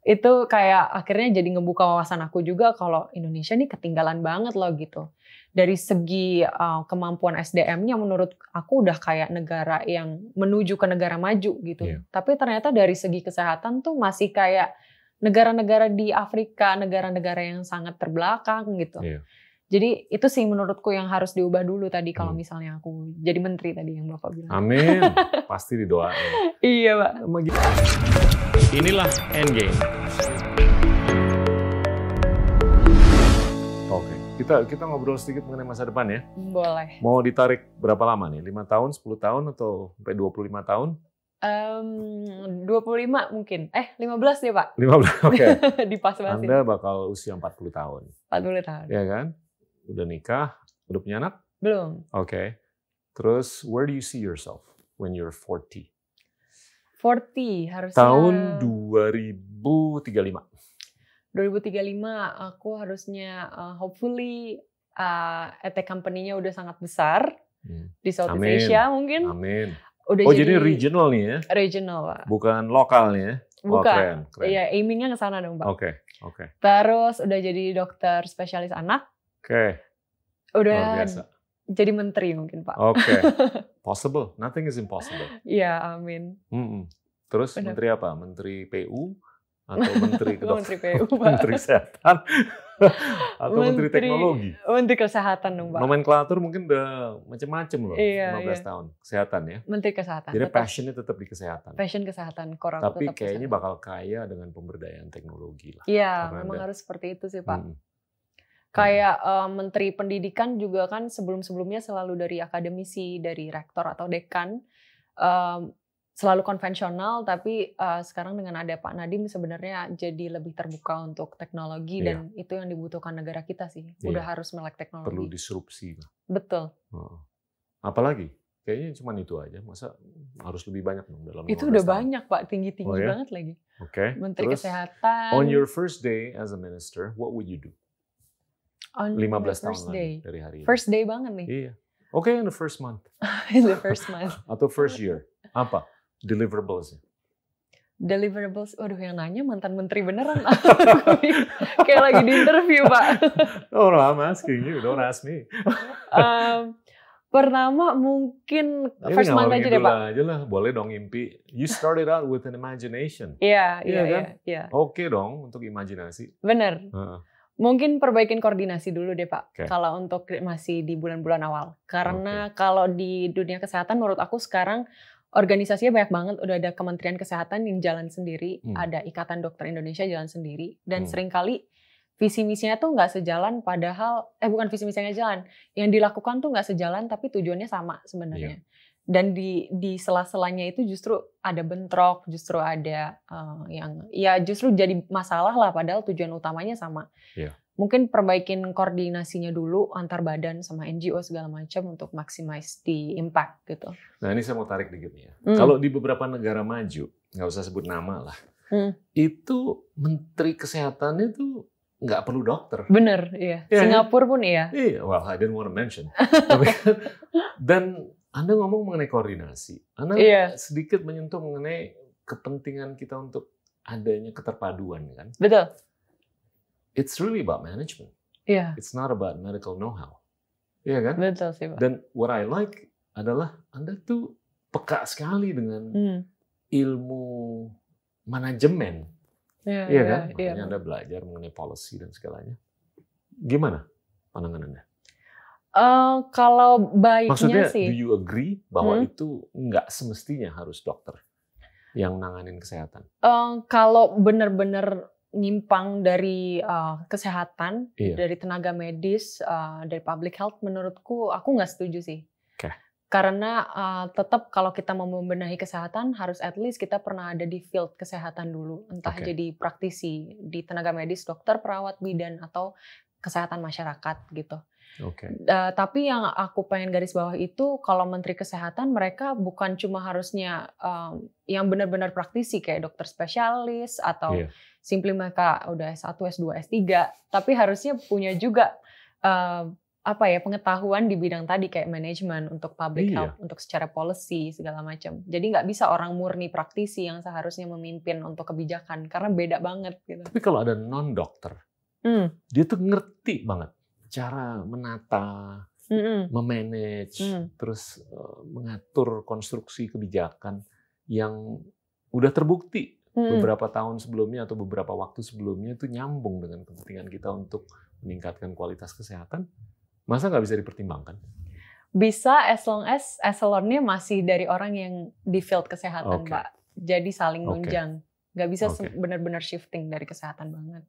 Itu kayak akhirnya jadi ngebuka wawasan aku juga kalau Indonesia nih ketinggalan banget loh gitu. Dari segi kemampuan SDM-nya menurut aku udah kayak negara yang menuju ke negara maju gitu. Iya. Tapi ternyata dari segi kesehatan tuh masih kayak negara-negara di Afrika, negara-negara yang sangat terbelakang gitu. Iya. Jadi itu sih menurutku yang harus diubah dulu tadi kalau misalnya aku jadi menteri tadi yang Bapak bilang. Amin. Pasti didoain. Iya, Pak. Inilah Endgame. Oke, kita ngobrol sedikit mengenai masa depan ya. Boleh. Mau ditarik berapa lama nih? 5 tahun, 10 tahun, atau sampai 25 tahun? 25 mungkin. 15 deh, Pak. 15, oke. Dipas-pasin. Anda bakal usia 40 tahun. 40 tahun. Ya kan? Udah nikah? Udah punya anak? Belum. Oke. Terus, where do you see yourself when you're 40? 40 harusnya. Tahun 2035. 2035 aku harusnya hopefully ET company-nya udah sangat besar di Southeast Asia mungkin. Amin. Udah jadi regional nih ya? Regional, Pak. Bukan lokal nih ya? Bukan. Keren. Iya, aiming-nya ke sana dong, Pak. Oke. Terus udah jadi dokter spesialis anak. Oke. Udah luar biasa. Jadi menteri mungkin, Pak. Oke. Possible. Nothing is impossible. Iya, amin. Terus Benar. menteri apa? Menteri PU? Atau menteri Menteri PU, Pak. Menteri Kesehatan? Atau menteri teknologi? Menteri Kesehatan dong, Pak. Nomenklatur mungkin udah macam-macam loh. Iya, 15 tahun. Kesehatan ya? Menteri Kesehatan. Jadi passionnya tetap di kesehatan. Passion kesehatan, core aku Tapi tetap kayaknya kesehatan. bakal kaya dengan pemberdayaan teknologi lah. Iya, Karena memang harus seperti itu sih, Pak. Kayak Menteri Pendidikan juga kan sebelum-sebelumnya selalu dari akademisi, dari rektor atau dekan, selalu konvensional, tapi sekarang dengan ada Pak Nadiem sebenarnya jadi lebih terbuka untuk teknologi dan itu yang dibutuhkan negara kita sih. Udah harus melek teknologi. Perlu disrupsi. Betul. Apalagi? Kayaknya cuma itu aja. Masa harus lebih banyak dong dalam 15 Itu udah tahun? banyak, Pak. Tinggi-tinggi banget lagi. Oke. Menteri Terus, Kesehatan. on your first day as a minister, what would you do? On 15 my tahun first lagi day. dari hari ini. First day banget nih. Iya. Oke, in the first month. In the first month. Atau first year. Apa? Deliverables. Deliverables. Waduh, yang nanya mantan menteri beneran. Kayak lagi di interview, Pak. Oh, no, I'm asking you. Don't ask me. Pertama mungkin first month aja deh, Pak. Aja lah. Boleh dong impi. You started out with an imagination. Iya. Oke dong untuk imajinasi. Bener. Mungkin perbaikin koordinasi dulu deh, Pak. Kalau untuk masih di bulan-bulan awal. Karena kalau di dunia kesehatan menurut aku sekarang organisasinya banyak banget. Udah ada Kementerian Kesehatan yang jalan sendiri. Ada Ikatan Dokter Indonesia jalan sendiri. Dan seringkali visi misinya tuh nggak sejalan, padahal bukan visi misinya jalan. Yang dilakukan tuh nggak sejalan, tapi tujuannya sama sebenarnya. Dan di sela-selanya itu justru ada bentrok, justru ada yang justru jadi masalah lah, padahal tujuan utamanya sama. Mungkin perbaikin koordinasinya dulu antar badan sama NGO segala macam untuk maximize the impact gitu. Nah, ini saya mau tarik dikit nih ya. Kalau di beberapa negara maju, nggak usah sebut nama lah, itu menteri kesehatannya tuh nggak perlu dokter. Bener, iya. Singapura pun iya. Iya, well I didn't want to mention. Dan Anda ngomong mengenai koordinasi. Anda sedikit menyentuh mengenai kepentingan kita untuk adanya keterpaduan kan? Betul. It's really about management. Iya. It's not about medical know-how. Iya kan? Betul sih, Pak. Dan what I like adalah Anda tuh peka sekali dengan ilmu manajemen. Iya kan? Makanya Anda belajar mengenai policy dan segalanya. Gimana pandangan Anda? Kalau baiknya maksudnya, sih. do you agree bahwa itu nggak semestinya harus dokter yang nanganin kesehatan? Kalau benar-benar nyimpang dari kesehatan, dari tenaga medis, dari public health, menurutku aku nggak setuju sih. Karena tetap kalau kita mau membenahi kesehatan harus at least kita pernah ada di field kesehatan dulu, entah jadi praktisi di tenaga medis, dokter, perawat, bidan atau kesehatan masyarakat gitu. Tapi yang aku pengen garis bawah itu kalau menteri kesehatan mereka bukan cuma harusnya yang benar-benar praktisi kayak dokter spesialis atau simply mereka udah S1, S2, S3, tapi harusnya punya juga pengetahuan di bidang tadi kayak manajemen untuk public health, untuk secara policy segala macam. Jadi nggak bisa orang murni praktisi yang seharusnya memimpin untuk kebijakan karena beda banget gitu. Tapi kalau ada non-dokter, dia tuh ngerti banget cara menata, memanage, terus mengatur konstruksi kebijakan yang udah terbukti beberapa tahun sebelumnya atau beberapa waktu sebelumnya itu nyambung dengan kepentingan kita untuk meningkatkan kualitas kesehatan. Masa nggak bisa dipertimbangkan? Bisa as long as eselonnya masih dari orang yang di field kesehatan, Pak. Jadi saling nunjang. Nggak bisa benar-benar shifting dari kesehatan banget.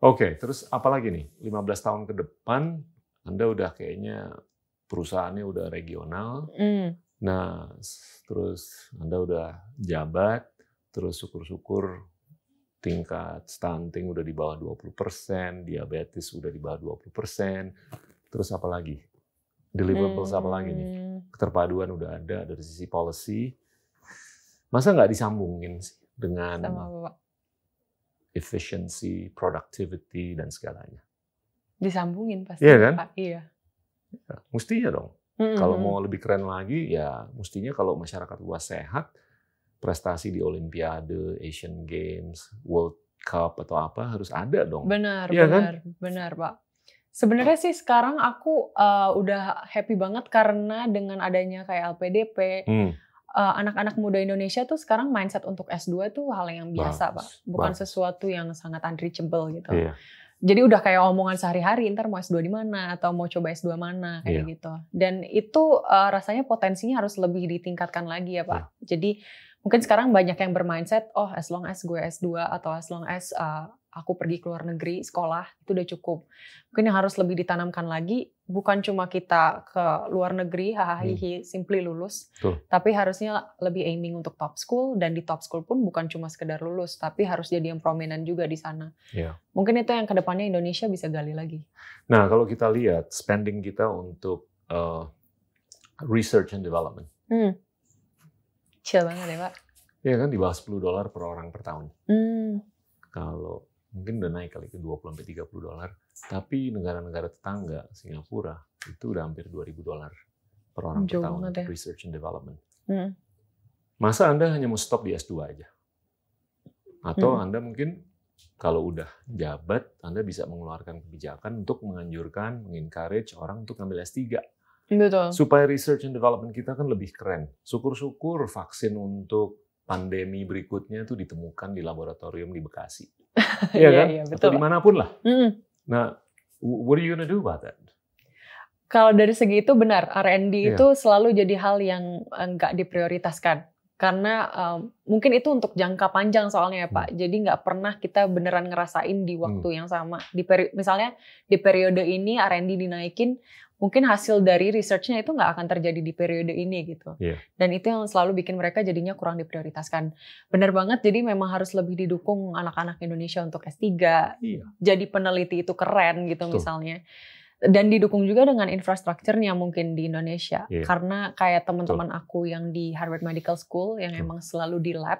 Oke, terus apa lagi nih? 15 tahun ke depan, Anda udah kayaknya perusahaannya udah regional. Nah, terus Anda udah jabat, terus syukur-syukur tingkat stunting udah di bawah 20%, diabetes udah di bawah 20%. Terus apa lagi? Deliverables apa lagi nih? Keterpaduan udah ada dari sisi policy. Masa nggak disambungin sih dengan efficiency, productivity, dan segalanya? Disambungin pasti. Iya kan? Pak. Iya. Ya, mestinya dong. Kalau mau lebih keren lagi, ya mestinya kalau masyarakat luas sehat, prestasi di Olimpiade, Asian Games, World Cup atau apa harus ada dong. Benar, ya, benar Pak. Sebenarnya sih sekarang aku udah happy banget karena dengan adanya kayak LPDP, anak-anak muda Indonesia tuh sekarang mindset untuk S2 tuh hal yang biasa, Pak. Bukan sesuatu yang sangat unreachable gitu. Iya. Jadi udah kayak omongan sehari-hari, ntar mau S2 di mana atau mau coba S2 mana kayak gitu. Dan itu rasanya potensinya harus lebih ditingkatkan lagi ya, Pak. Jadi mungkin sekarang banyak yang bermindset, oh as long as gue S2 atau as long as aku pergi ke luar negeri sekolah itu udah cukup. Mungkin yang harus lebih ditanamkan lagi bukan cuma kita ke luar negeri hahaha simply lulus, tapi harusnya lebih aiming untuk top school, dan di top school pun bukan cuma sekedar lulus, tapi harus jadi yang prominent juga di sana. Mungkin itu yang kedepannya Indonesia bisa gali lagi. Nah kalau kita lihat spending kita untuk research and development. Chill banget ya Pak. Iya kan, di bawah $10 per orang per tahun. Kalau mungkin udah naik kali ke $20-30. Tapi negara-negara tetangga, Singapura, itu udah hampir $2.000 per orang per tahun untuk research and development. Masa Anda hanya mau stop di S2 aja? Atau Anda mungkin kalau udah jabat, Anda bisa mengeluarkan kebijakan untuk menganjurkan, mengencourage orang untuk ngambil S3. Betul. Supaya research and development kita kan lebih keren. Syukur-syukur vaksin untuk pandemi berikutnya itu ditemukan di laboratorium di Bekasi. Iya kan? Iya, betul. Atau dimanapun lah. Nah, what are you gonna do about that? Kalau dari segi itu benar, R&D itu selalu jadi hal yang nggak diprioritaskan. Karena mungkin itu untuk jangka panjang soalnya ya Pak. Jadi nggak pernah kita beneran ngerasain di waktu yang sama. Misalnya di periode ini R&D dinaikin, mungkin hasil dari research-nya itu nggak akan terjadi di periode ini gitu. Dan itu yang selalu bikin mereka jadinya kurang diprioritaskan. Benar banget, jadi memang harus lebih didukung anak-anak Indonesia untuk S3. Jadi peneliti itu keren gitu misalnya. Dan didukung juga dengan infrastrukturnya mungkin di Indonesia. Karena kayak teman-teman aku yang di Harvard Medical School yang emang selalu di lab,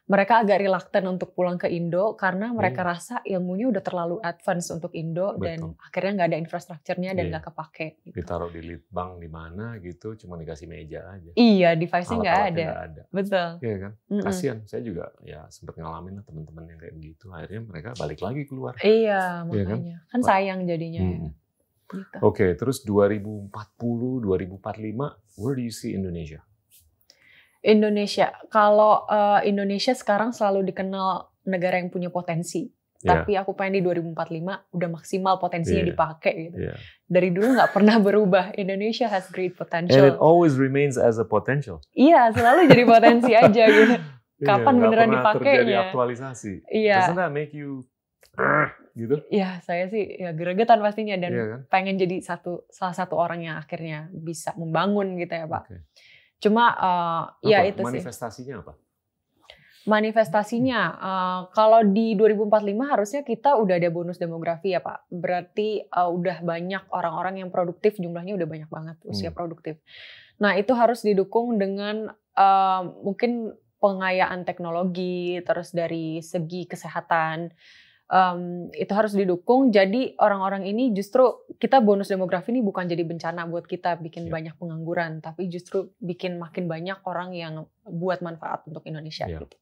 mereka agak reluctant untuk pulang ke Indo karena mereka rasa ilmunya udah terlalu advance untuk Indo. Dan akhirnya nggak ada infrastrukturnya dan nggak kepake. Gitu. Ditaruh di litbang di mana gitu, cuma dikasih meja aja. Iya, device-nya nggak ada. Betul. Iya kan? Kasian. Saya juga ya sempat ngalamin lah teman-teman yang kayak begitu. Akhirnya mereka balik lagi keluar. Iya, makanya. Kan sayang jadinya. Gitu. Oke, terus 2040, 2045, where do you see Indonesia? Indonesia, kalau Indonesia sekarang selalu dikenal negara yang punya potensi. Tapi aku pengen di 2045 udah maksimal potensinya dipakai gitu. Dari dulu nggak pernah berubah. Indonesia has great potential. And it always remains as a potential. Iya, selalu jadi potensi aja gitu. Kapan beneran dipakainya? Terjadi aktualisasi. Doesn't that make you gitu? Iya, saya sih ya gregetan pastinya dan pengen jadi salah satu orang yang akhirnya bisa membangun gitu ya Pak. Cuma ya itu sih. Manifestasinya apa? Manifestasinya, kalau di 2045 harusnya kita udah ada bonus demografi ya Pak. Berarti udah banyak orang-orang yang produktif, jumlahnya udah banyak banget usia produktif. Nah itu harus didukung dengan mungkin pengayaan teknologi, terus dari segi kesehatan. Itu harus didukung. Jadi orang-orang ini justru kita bonus demografi ini bukan jadi bencana buat kita bikin banyak pengangguran, tapi justru bikin makin banyak orang yang buat manfaat untuk Indonesia gitu.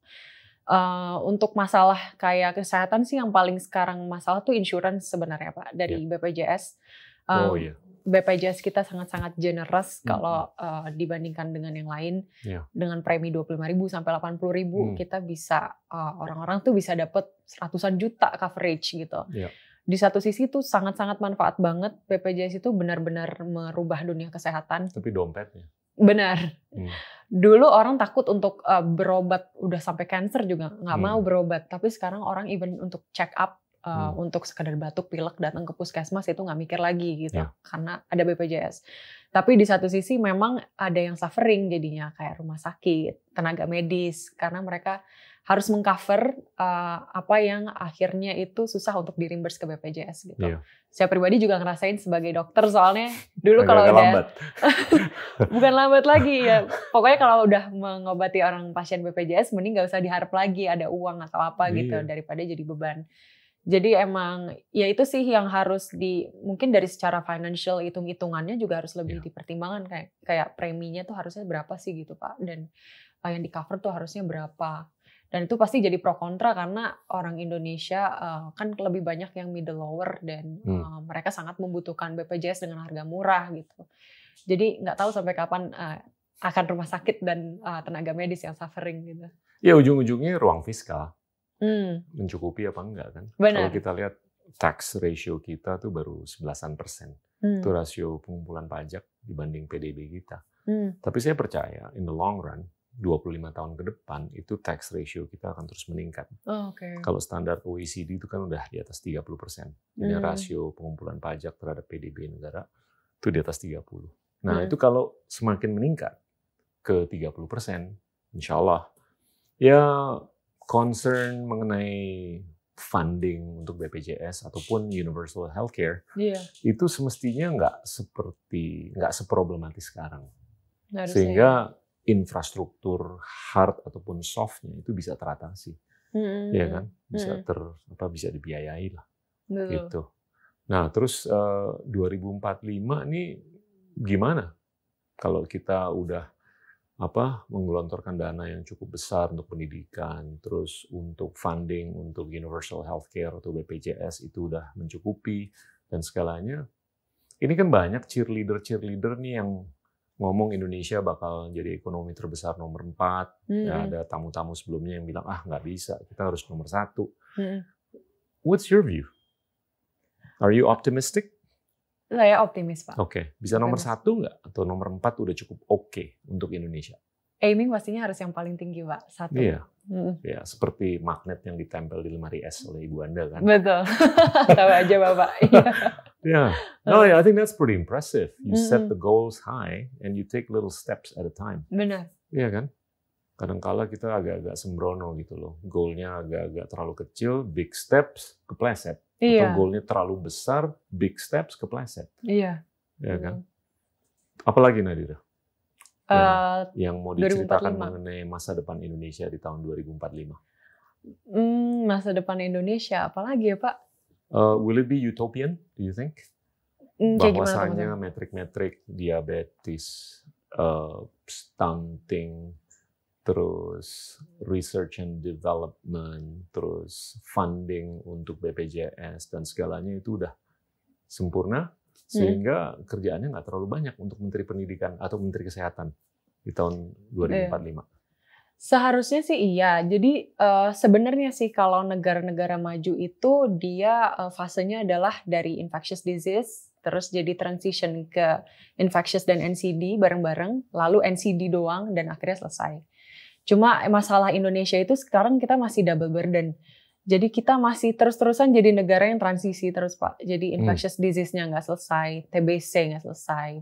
Untuk masalah kayak kesehatan sih yang paling sekarang masalah tuh insurance sebenarnya Pak dari BPJS. BPJS kita sangat-sangat generous kalau dibandingkan dengan yang lain. Dengan premi 25.000 sampai 80.000 kita bisa orang-orang tuh bisa dapat ratusan juta coverage gitu. Di satu sisi tuh sangat-sangat manfaat banget. BPJS itu benar-benar merubah dunia kesehatan. Tapi dompetnya. Benar. Dulu orang takut untuk berobat, udah sampai cancer juga nggak mau berobat. Tapi sekarang orang even untuk check up, untuk sekadar batuk, pilek, datang ke puskesmas itu nggak mikir lagi gitu, karena ada BPJS. Tapi di satu sisi memang ada yang suffering jadinya, kayak rumah sakit, tenaga medis, karena mereka harus mengcover apa yang akhirnya itu susah untuk di-reimburse ke BPJS gitu. Saya pribadi juga ngerasain sebagai dokter, soalnya dulu kalau udah lambat. Bukan lambat lagi ya, pokoknya kalau udah mengobati orang pasien BPJS mending nggak usah diharap lagi ada uang atau apa gitu daripada jadi beban. Jadi emang ya itu sih yang harus mungkin dari secara financial hitung-hitungannya juga harus lebih dipertimbangkan, kayak preminya tuh harusnya berapa sih gitu Pak, dan yang di cover tuh harusnya berapa. Dan itu pasti jadi pro kontra karena orang Indonesia kan lebih banyak yang middle lower dan mereka sangat membutuhkan BPJS dengan harga murah gitu. Jadi nggak tahu sampai kapan akan rumah sakit dan tenaga medis yang suffering gitu. Ya ujung-ujungnya ruang fiskal. Mencukupi apa enggak kan? Kalau kita lihat tax ratio kita tuh baru 11%. Itu rasio pengumpulan pajak dibanding PDB kita. Tapi saya percaya in the long run 25 tahun ke depan itu tax ratio kita akan terus meningkat. Kalau standar OECD itu kan udah di atas 30%. Ini rasio pengumpulan pajak terhadap PDB negara itu di atas 30. Nah, itu kalau semakin meningkat ke 30%, insya Allah ya concern mengenai funding untuk BPJS ataupun universal healthcare itu semestinya nggak seproblematis sekarang. Sehingga infrastruktur hard ataupun softnya itu bisa teratasi, ya kan? Bisa dibiayai lah, gitu. Nah, terus 2045 ini gimana? Kalau kita udah menggelontorkan dana yang cukup besar untuk pendidikan, terus untuk funding untuk universal healthcare atau BPJS itu udah mencukupi dan segalanya. Ini kan banyak cheerleader nih yang ngomong Indonesia bakal jadi ekonomi terbesar nomor 4. Ya, ada tamu-tamu sebelumnya yang bilang nggak bisa, kita harus nomor 1. What's your view? Are you optimistic? Saya optimis Pak. Bisa nomor 1 nggak? Atau nomor 4 udah cukup oke untuk Indonesia? Aiming pastinya harus yang paling tinggi Pak, 1. Ya, seperti magnet yang ditempel di lemari es oleh Ibu Anda kan? Betul, tahu aja Bapak. I think that's pretty impressive. You set the goals high and you take little steps at a time. Benar. Iya kan? Kadang-kala kita agak-agak sembrono gitu loh. Goalnya agak-agak terlalu kecil, big steps, kepleset. Atau goalnya terlalu besar, big steps, kepleset. Iya kan? Apalagi Nadira? Yang mau diceritakan 2045. Mengenai masa depan Indonesia di tahun 2045. Masa depan Indonesia, apalagi ya Pak? Will it be utopian, do you think? Bahwasanya metrik-metrik diabetes, stunting, terus research and development, terus funding untuk BPJS dan segalanya itu udah sempurna, sehingga kerjaannya nggak terlalu banyak untuk Menteri Pendidikan atau Menteri Kesehatan di tahun 2045. Seharusnya sih iya. Jadi sebenarnya sih kalau negara-negara maju itu dia fasenya adalah dari infectious disease, terus jadi transition ke infectious dan NCD bareng-bareng, lalu NCD doang dan akhirnya selesai. Cuma masalah Indonesia itu sekarang kita masih double burden. Jadi kita masih terus-terusan jadi negara yang transisi terus Pak. Jadi infectious disease-nya nggak selesai, TBC nggak selesai,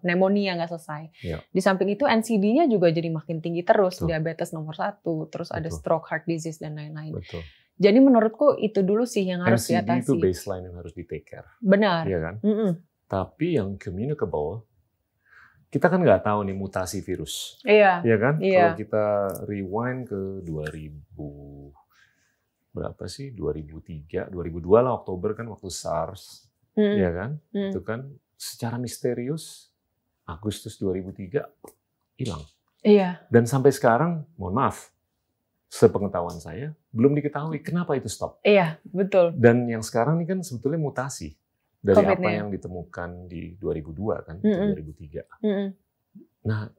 pneumonia nggak selesai. Di samping itu NCD-nya juga jadi makin tinggi terus, diabetes nomor 1, terus ada stroke, heart disease dan lain-lain. Jadi menurutku itu dulu sih yang harus diatasi. NCD itu baseline yang harus di take care. Benar. Iya kan? Tapi yang communicable, kita kan nggak tahu nih mutasi virus. Iya kan? Kalau kita rewind ke 2019 berapa sih 2003, 2002 lah Oktober kan waktu SARS, ya kan? Itu kan secara misterius Agustus 2003 hilang. Iya. Dan sampai sekarang, mohon maaf, sepengetahuan saya belum diketahui kenapa itu stop. Iya, betul. Dan yang sekarang ini kan sebetulnya mutasi dari apa yang ditemukan di 2002 kan, 2003. Nah,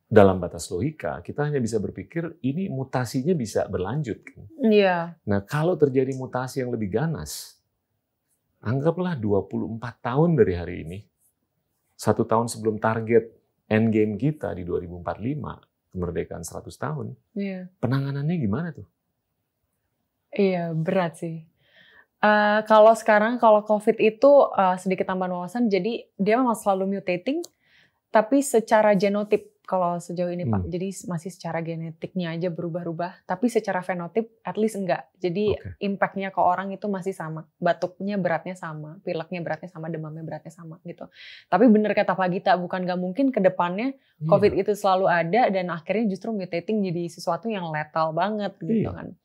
dalam batas logika, kita hanya bisa berpikir ini mutasinya bisa berlanjut. Iya. Nah, kalau terjadi mutasi yang lebih ganas, anggaplah 24 tahun dari hari ini, 1 tahun sebelum target endgame kita di 2045, kemerdekaan 100 tahun, penanganannya gimana tuh? Iya, berat sih. Kalau sekarang, kalau COVID itu sedikit tambahan wawasan, jadi dia memang selalu mutating, tapi secara genotip kalau sejauh ini Pak, jadi masih secara genetiknya aja berubah-ubah, tapi secara fenotip at least enggak. Jadi impact-nya ke orang itu masih sama, batuknya beratnya sama, pileknya beratnya sama, demamnya beratnya sama gitu. Tapi bener kata Pak Gita, bukan nggak mungkin ke depannya COVID itu selalu ada dan akhirnya justru mutating jadi sesuatu yang lethal banget gitu kan.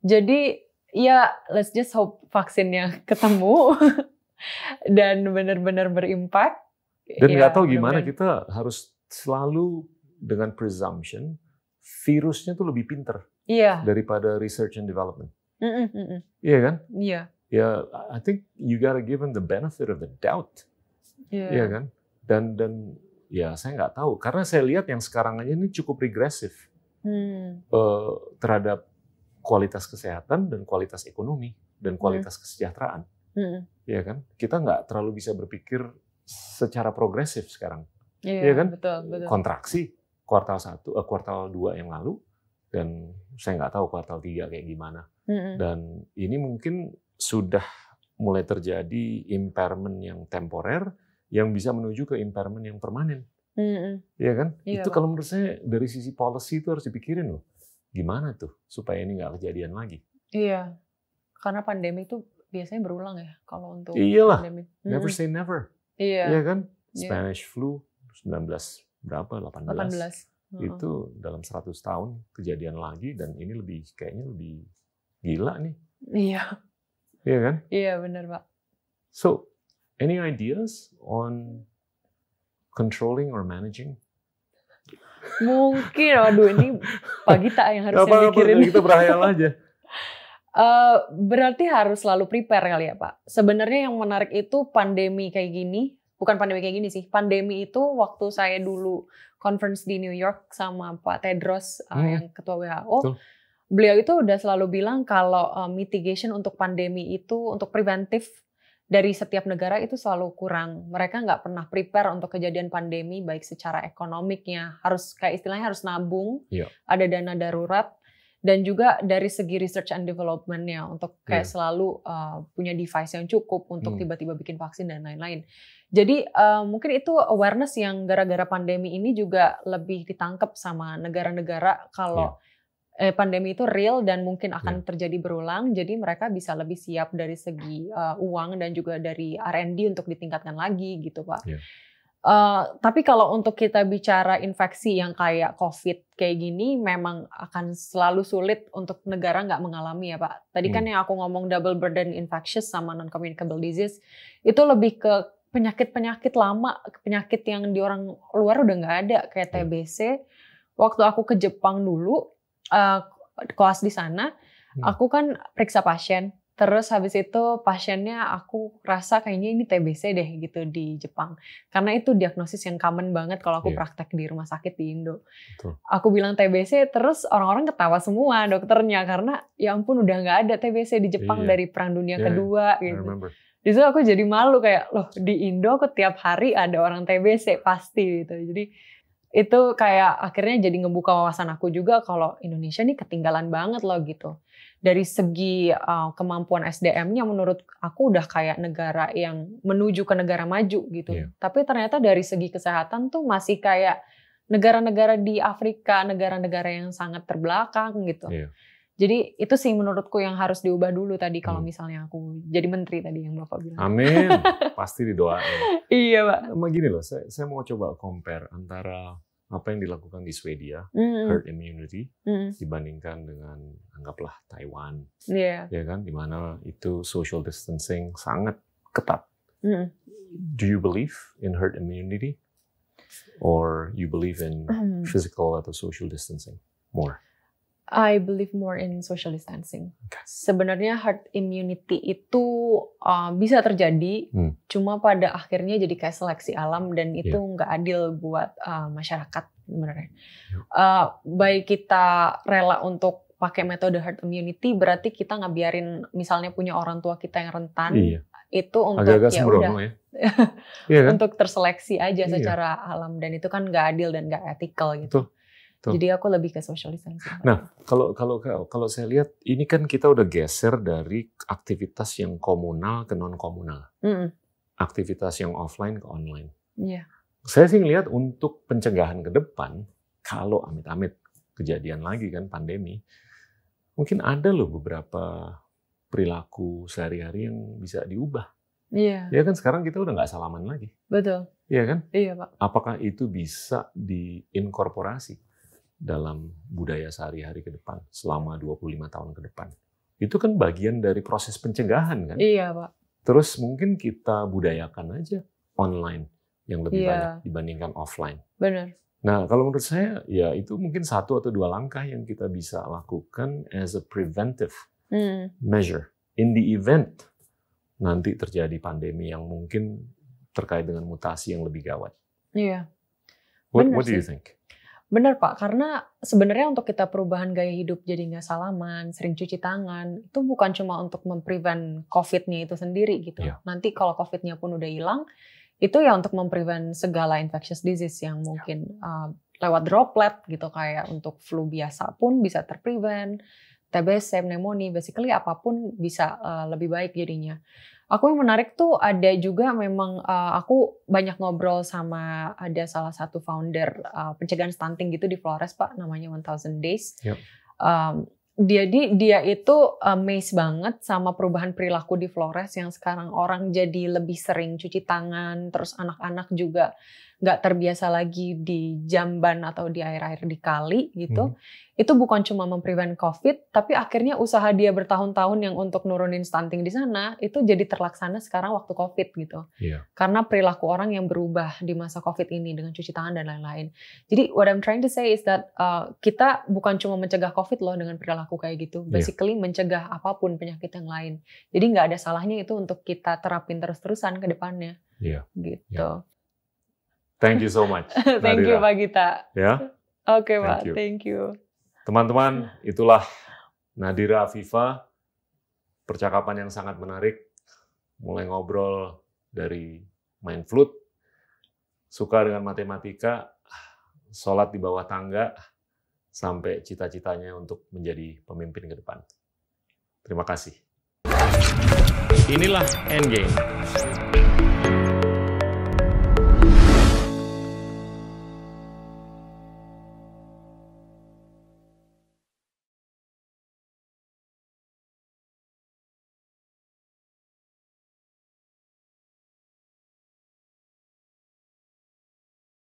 Jadi ya let's just hope vaksinnya ketemu dan benar-benar berimpact. Dan nggak tahu gimana kita harus selalu dengan presumption virusnya tuh lebih pinter daripada research and development. Iya kan? Iya. Ya, I think you gotta give them the benefit of the doubt. Iya kan? Dan ya saya nggak tahu karena saya lihat yang sekarang aja ini cukup regresif terhadap kualitas kesehatan dan kualitas ekonomi dan kualitas kesejahteraan. Iya kan? Kita nggak terlalu bisa berpikir secara progresif sekarang. Iya kan? Betul. Kontraksi kuartal 2 yang lalu dan saya nggak tahu kuartal 3 kayak gimana. Dan ini mungkin sudah mulai terjadi impairment yang temporer yang bisa menuju ke impairment yang permanen. Iya kan? Itu kalau menurut saya dari sisi policy itu harus dipikirin loh. Gimana tuh supaya ini nggak kejadian lagi. Iya. Karena pandemi itu biasanya berulang ya kalau untuk pandemi. Never say never. Iya kan? Spanish flu 19 berapa 18. Itu dalam 100 tahun kejadian lagi dan ini kayaknya lebih gila nih. Iya. Iya kan? Iya benar Pak. So, any ideas on controlling or managing? Mungkin, waduh ini Pak Gita yang harusnya mikirin. Kita berhayal aja. Berarti harus selalu prepare kali ya Pak. Sebenarnya yang menarik itu pandemi kayak gini. Bukan pandemi kayak gini sih. Pandemi itu waktu saya dulu conference di New York sama Pak Tedros yang ketua WHO. Beliau itu udah selalu bilang kalau mitigation untuk pandemi itu, untuk preventif dari setiap negara itu selalu kurang. Mereka nggak pernah prepare untuk kejadian pandemi, baik secara ekonomiknya. Harus kayak istilahnya harus nabung, ada dana darurat. Dan juga dari segi research and development-nya untuk kayak selalu punya device yang cukup untuk tiba-tiba bikin vaksin dan lain-lain. Jadi mungkin itu awareness yang gara-gara pandemi ini juga lebih ditangkap sama negara-negara kalau pandemi itu real dan mungkin akan terjadi berulang. Jadi mereka bisa lebih siap dari segi uang dan juga dari R&D untuk ditingkatkan lagi gitu Pak. Tapi kalau untuk kita bicara infeksi yang kayak COVID kayak gini, memang akan selalu sulit untuk negara nggak mengalami ya Pak. Tadi kan yang aku ngomong double burden infectious sama non-communicable disease, itu lebih ke penyakit-penyakit lama, penyakit yang di orang luar udah nggak ada, kayak TBC. Waktu aku ke Jepang dulu, kelas di sana, aku kan periksa pasien. Terus habis itu pasiennya aku rasa kayaknya ini TBC deh gitu di Jepang. Karena itu diagnosis yang common banget kalau aku praktek di rumah sakit di Indo. Aku bilang TBC terus orang-orang ketawa semua dokternya karena ya ampun udah nggak ada TBC di Jepang dari Perang Dunia Kedua gitu. Di situ aku jadi malu kayak loh di Indo aku tiap hari ada orang TBC pasti gitu. Jadi itu kayak akhirnya jadi ngebuka wawasan aku juga kalau Indonesia nih ketinggalan banget loh gitu. Dari segi kemampuan SDM-nya menurut aku udah kayak negara yang menuju ke negara maju gitu. Tapi ternyata dari segi kesehatan tuh masih kayak negara-negara di Afrika, negara-negara yang sangat terbelakang gitu. Jadi itu sih menurutku yang harus diubah dulu tadi kalau misalnya aku jadi menteri tadi yang Bapak bilang. Amin, pasti didoain. Iya Pak. Gini loh, saya mau coba compare antara apa yang dilakukan di Swedia, herd immunity, dibandingkan dengan anggaplah Taiwan, ya kan, di mana itu social distancing sangat ketat. Do you believe in herd immunity, or you believe in physical atau social distancing more? I believe more in social distancing. Sebenarnya herd immunity itu bisa terjadi, cuma pada akhirnya jadi kayak seleksi alam dan itu nggak adil buat masyarakat sebenarnya. Baik kita rela untuk pakai metode herd immunity, berarti kita nggak biarin misalnya punya orang tua kita yang rentan, itu untuk agak-agak sembrono ya. Kan? Untuk terseleksi aja secara alam, dan itu kan nggak adil dan nggak ethical gitu. Jadi aku lebih ke social distancing. Nah, kalau saya lihat ini kan kita udah geser dari aktivitas yang komunal ke non komunal, aktivitas yang offline ke online. Saya sih ngelihat untuk pencegahan ke depan, kalau amit-amit kejadian lagi kan pandemi, mungkin ada loh beberapa perilaku sehari-hari yang bisa diubah. Ya kan sekarang kita udah nggak salaman lagi. Betul. Iya kan? Iya Pak. Apakah itu bisa diinkorporasi dalam budaya sehari-hari ke depan selama 25 tahun ke depan? Itu kan bagian dari proses pencegahan kan? Iya Pak. Terus mungkin kita budayakan aja online yang lebih banyak dibandingkan offline. Benar. Nah kalau menurut saya ya itu mungkin 1 atau 2 langkah yang kita bisa lakukan as a preventive measure in the event nanti terjadi pandemi yang mungkin terkait dengan mutasi yang lebih gawat. Iya. What do you think? Benar Pak, karena sebenarnya untuk kita perubahan gaya hidup jadi nggak salaman, sering cuci tangan, itu bukan cuma untuk memprevent COVID-nya itu sendiri gitu. Nanti kalau COVID-nya pun udah hilang, itu ya untuk memprevent segala infectious disease yang mungkin lewat droplet gitu, kayak untuk flu biasa pun bisa terprevent, TBC, pneumonia, basically apapun bisa lebih baik jadinya. Aku yang menarik tuh ada juga memang aku banyak ngobrol sama ada salah satu founder pencegahan stunting gitu di Flores Pak, namanya 1000 Days. Dia itu amazed banget sama perubahan perilaku di Flores yang sekarang orang jadi lebih sering cuci tangan, terus anak-anak juga nggak terbiasa lagi di jamban atau di air-air di kali gitu. Itu bukan cuma memprevent COVID, tapi akhirnya usaha dia bertahun-tahun yang untuk nurunin stunting di sana itu jadi terlaksana sekarang waktu COVID gitu. Karena perilaku orang yang berubah di masa COVID ini dengan cuci tangan dan lain-lain. Jadi what I'm trying to say is that kita bukan cuma mencegah COVID loh dengan perilaku kayak gitu. Basically mencegah apapun penyakit yang lain. Jadi nggak ada salahnya itu untuk kita terapin terus-terusan ke depannya. Gitu. Thank you so much. Thank you Pak Gita. Oke Pak, thank you. Teman-teman, itulah Nadira Afifa, percakapan yang sangat menarik. Mulai ngobrol dari main flute, suka dengan matematika, sholat di bawah tangga, sampai cita-citanya untuk menjadi pemimpin ke depan. Terima kasih. Inilah Endgame.